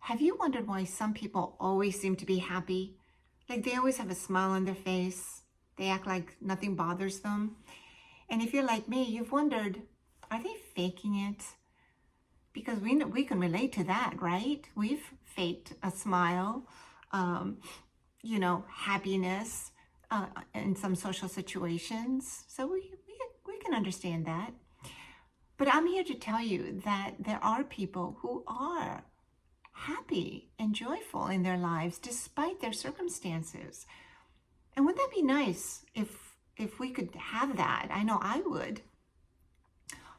Have you wondered why some people always seem to be happy? Like they always have a smile on their face. They act like nothing bothers them. And if you're like me, you've wondered, are they faking it? Because we can relate to that, right? We've faked a smile, um, happiness in some social situations. So we can understand that. But I'm here to tell you that there are people who are happy and joyful in their lives despite their circumstances. And wouldn't that be nice if we could have that? I know I would.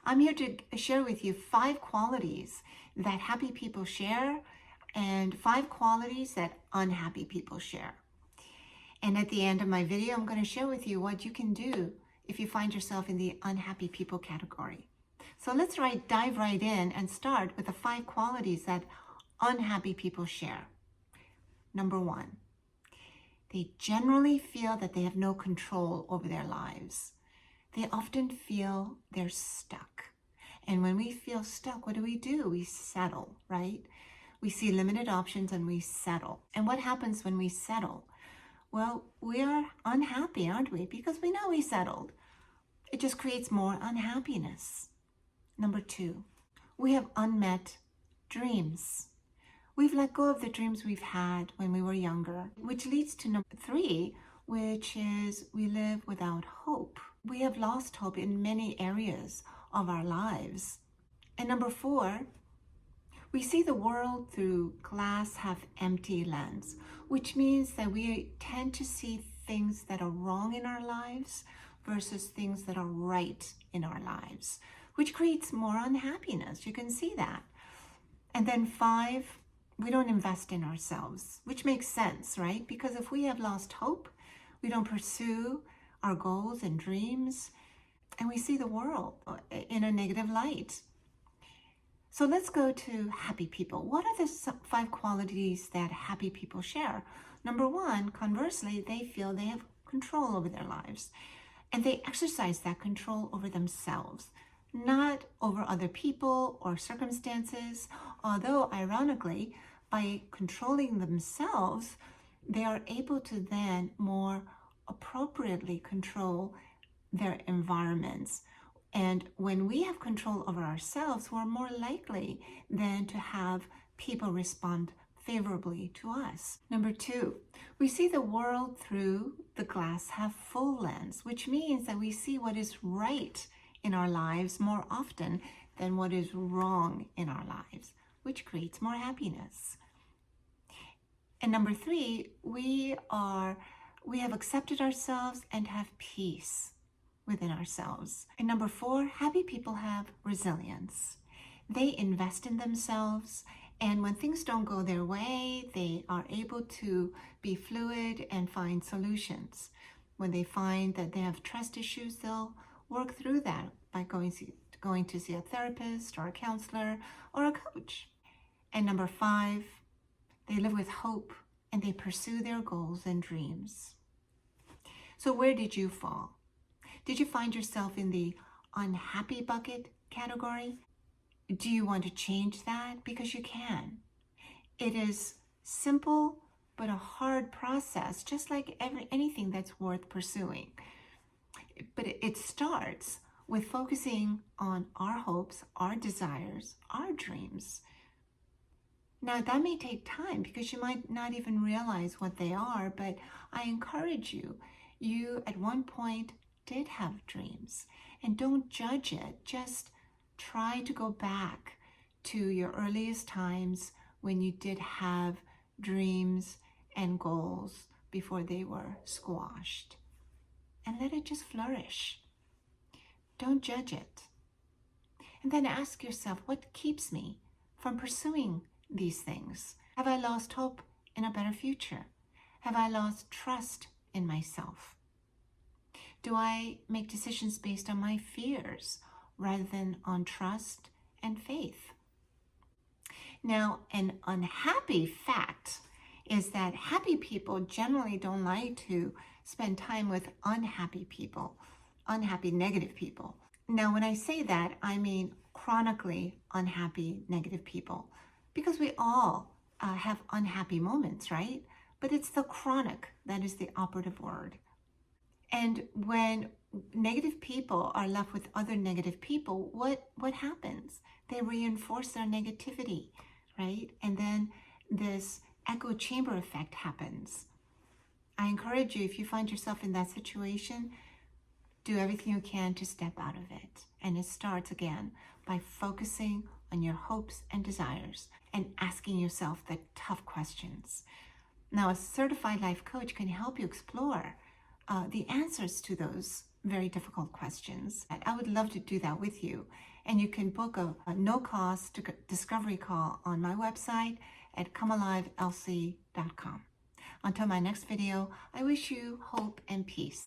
I'm here to share with you 5 qualities that happy people share and 5 qualities that unhappy people share. And at the end of my video, I'm going to share with you what you can do if you find yourself in the unhappy people category. So let's dive right in and start with the 5 qualities that unhappy people share. Number 1, they generally feel that they have no control over their lives. They often feel they're stuck. And when we feel stuck, what do? We settle, right? We see limited options and we settle. And what happens when we settle? Well, we are unhappy, aren't we? Because we know we settled. It just creates more unhappiness. Number 2, we have unmet dreams. We've let go of the dreams we've had when we were younger, which leads to number 3, which is we live without hope. We have lost hope in many areas of our lives. And number 4, we see the world through glass half empty lens, which means that we tend to see things that are wrong in our lives versus things that are right in our lives, which creates more unhappiness. You can see that. And then 5, we don't invest in ourselves, which makes sense, right? Because if we have lost hope, we don't pursue our goals and dreams, and we see the world in a negative light. So let's go to happy people. What are the 5 qualities that happy people share? Number 1, conversely, they feel they have control over their lives, and they exercise that control over themselves, not over other people or circumstances, although ironically, by controlling themselves, they are able to then more appropriately control their environments. And when we have control over ourselves, we're more likely then to have people respond favorably to us. Number 2, we see the world through the glass half full lens, which means that we see what is right in our lives more often than what is wrong in our lives, which creates more happiness. And number 3, we have accepted ourselves and have peace within ourselves. And number 4, happy people have resilience. They invest in themselves, and when things don't go their way, they are able to be fluid and find solutions. When they find that they have trust issues, they'll work through that by going to see a therapist or a counselor or a coach. And number 5, they live with hope and they pursue their goals and dreams. So where did you fall? Did you find yourself in the unhappy bucket category? Do you want to change that? Because you can. It is simple but a hard process, just like anything that's worth pursuing. But it starts with focusing on our hopes, our desires, our dreams. Now, that may take time because you might not even realize what they are, but I encourage you. You, at one point, did have dreams, and don't judge it. Just try to go back to your earliest times when you did have dreams and goals before they were squashed, and let it just flourish. Don't judge it. And then ask yourself, what keeps me from pursuing these things? Have I lost hope in a better future? Have I lost trust in myself? Do I make decisions based on my fears rather than on trust and faith? Now, an unhappy fact is that happy people generally don't like to spend time with unhappy people, unhappy, negative people. Now, when I say that, I mean chronically unhappy, negative people, because we all have unhappy moments, right? But it's the chronic that is the operative word. And when negative people are left with other negative people, what happens? They reinforce their negativity, right? And then this echo chamber effect happens. I encourage you, if you find yourself in that situation, do everything you can to step out of it. And it starts again by focusing on your hopes and desires and asking yourself the tough questions. Now, a certified life coach can help you explore the answers to those very difficult questions. I would love to do that with you. And you can book a no-cost discovery call on my website at comealivelc.com. Until my next video, I wish you hope and peace.